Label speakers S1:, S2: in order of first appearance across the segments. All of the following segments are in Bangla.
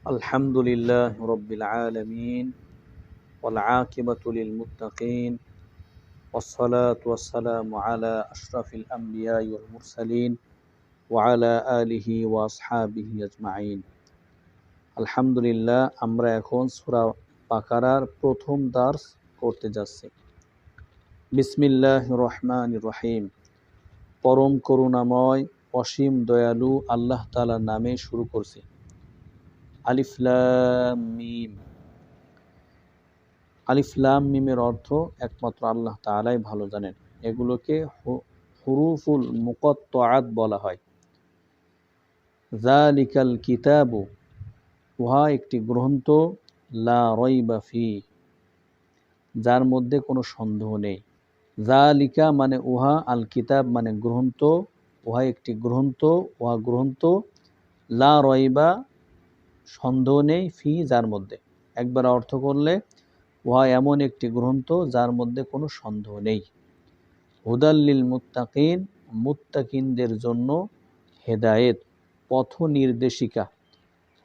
S1: الحمد لله رب العالمين والعاقبة للمتقين والصلاة والسلام على أشرف الأنبياء والمرسلين وعلى آله وأصحابه أجمعين الحمد لله আমরা এখন সূরা বাকারার প্রথম দার্স করতে যাচ্ছি। বিসমিল্লাহির রহমানির রহিম। পরম করুণাময় অসীম দয়ালু আল্লাহ তাআলার নামে শুরু করছি। আলিফ লাম মিম। আলিফ লাম মিমের অর্থ একমাত্র আল্লাহ তাআলাই ভালো জানেন। এগুলোকে হুরুফুল মুকাত্তাআত বলা হয়। যালিকাল কিতাবু, উহা একটি গ্রন্থ, লা রাইবা ফি, যার মধ্যে কোনো সন্দেহ নেই। যালিকা মানে উহা, আল কিতাব মানে গ্রন্থ, উহা একটি গ্রন্থ, উহা গ্রন্থ, লা রাইবা সন্দেহ নেই, ফি যার মধ্যে। একবার অর্থ করলে উহা এমন একটি গ্রন্থ যার মধ্যে কোনো সন্দেহ নেই। হুদাল্লিল মুত্তাকিন, মুত্তাকিনদের জন্য হেদায়েত, পথ নির্দেশিকা।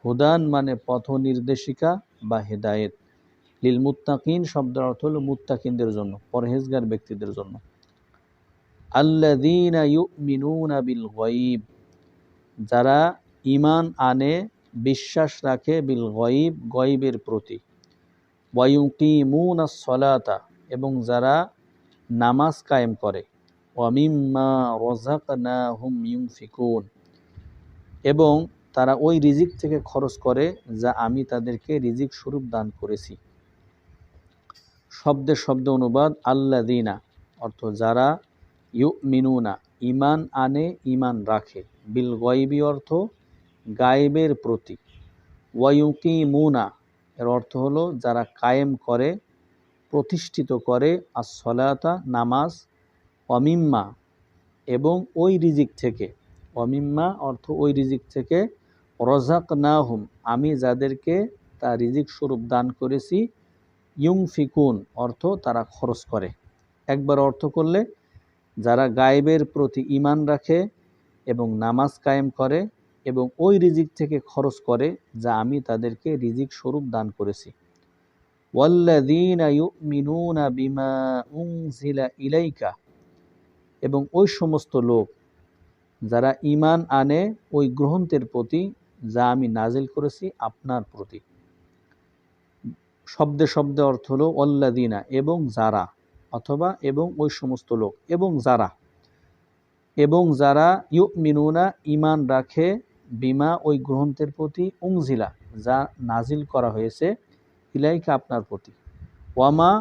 S1: হুদান মানে পথ নির্দেশিকা বা হেদায়েত। লিল মুত্তাকিন শব্দের অর্থ হলো মুত্তাকিনদের জন্য, পরহেজগার ব্যক্তিদের জন্য। আল্লাযীনা ইউমিনুনা বিল গায়ব, যারা ঈমান আনে, বিশ্বাস রাখে, বিল গায়ব গায়বের প্রতি। ওয়া ইউকিমুনাস সালাতা, এবং যারা নামাজ কায়েম করে। ওয়া মিম্মা রাযাকনাহুম ইউনফিকুন, এবং তারা ওই রিজিক থেকে খরচ করে যা আমি তাদেরকে রিজিক স্বরূপ দান করেছি। শব্দে শব্দ অনুবাদ। আল্লাযীনা অর্থ যারা, ইউমিনুনা ঈমান আনে, ঈমান রাখে, বিল গায়বি অর্থ গায়েবের প্রতি, ওয়া ইউকিমুনা এর অর্থ হলো যারা কায়েম করে, প্রতিষ্ঠিত করে, as-সালাতা নামাজ, ওয়ামিম্মা এবং ওই রিজিক থেকে, ওয়ামিম্মা অর্থ ওই রিজিক থেকে, রাযাকনাহুম আমি যাদেরকে তা রিজিক স্বরূপ দান করেছি, ইউনফিকুন অর্থ তারা খরচ করে। একবার অর্থ করলে যারা গায়েবের প্রতি ঈমান রাখে এবং নামাজ কায়েম করে এবং ওই রিজিক থেকে খরচ করে যা আমি তাদেরকে রিজিক স্বরূপ দান করেছি। ওয়াল্লাযীনা ইউমিনুনা বিমা উনজিলা ইলাইকা, এবং ওই সমস্ত লোক যারা ঈমান আনে ওই গ্রন্থের প্রতি যা আমি নাজিল করেছি আপনার প্রতি। শব্দে শব্দে অর্থ হলো ওয়াল্লাযীনা এবং যারা, অথবা এবং ওই সমস্ত লোক, এবং যারা, এবং যারা ইউমিনুনা ঈমান রাখে, বিমা ওই গ্রন্থের প্রতি, উনজিলা যা নাজিল করা হয়েছে, ইলাইকা আপনার প্রতি। ওয়ামা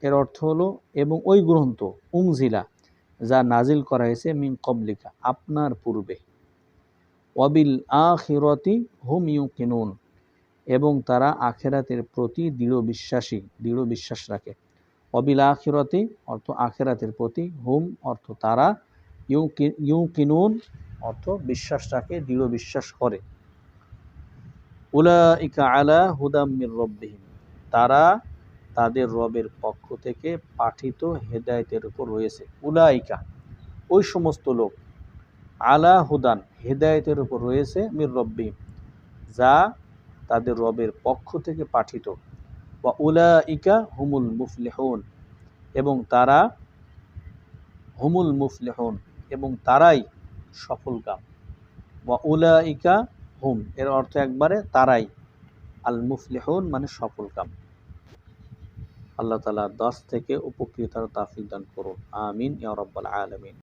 S1: এর অর্থ হলো এবং ওই গ্রন্থ, উনজিলা যা নাজিল করা হয়েছে, মিন ক্বাবলিকা আপনার পূর্বে। ওয়াবিল আখিরাতি হুম ইউকিনুন, এবং তারা আখিরাতের প্রতি দৃঢ় বিশ্বাস রাখে। ওয়াবিল আখিরাতি অর্থ আখিরাতের প্রতি, হুম অর্থ তারা, ইউকিনুন অর্থ বিশ্বাস রাখে, দৃঢ় বিশ্বাস করে। উলাইকা আলা হুদাম মির রাব্বিহিম, তারা তাদের রবের পক্ষ থেকে পাঠিত হেদায়েতের উপর রয়েছে। উলাইকা ওই সমস্ত লোক, আলা হুদান হেদায়েতের উপর রয়েছে, মির রাব্বিহিম যা তাদের রবের পক্ষ থেকে পাঠিত। ওয়া উলাইকা হুমুল মুফলিহুন, এবং তারা হুমুল মুফলিহুন এবং তারাই সফলকাম। ওয়া উলাইকা হুম এর অর্থ একবারে তারাই, আল মুফলিহুন মানে সফলকাম। আল্লাহ তাআলা দাস থেকে উপকৃত তৌফিক দান করুন। আমিন ইয়া রাব্বাল আলামিন।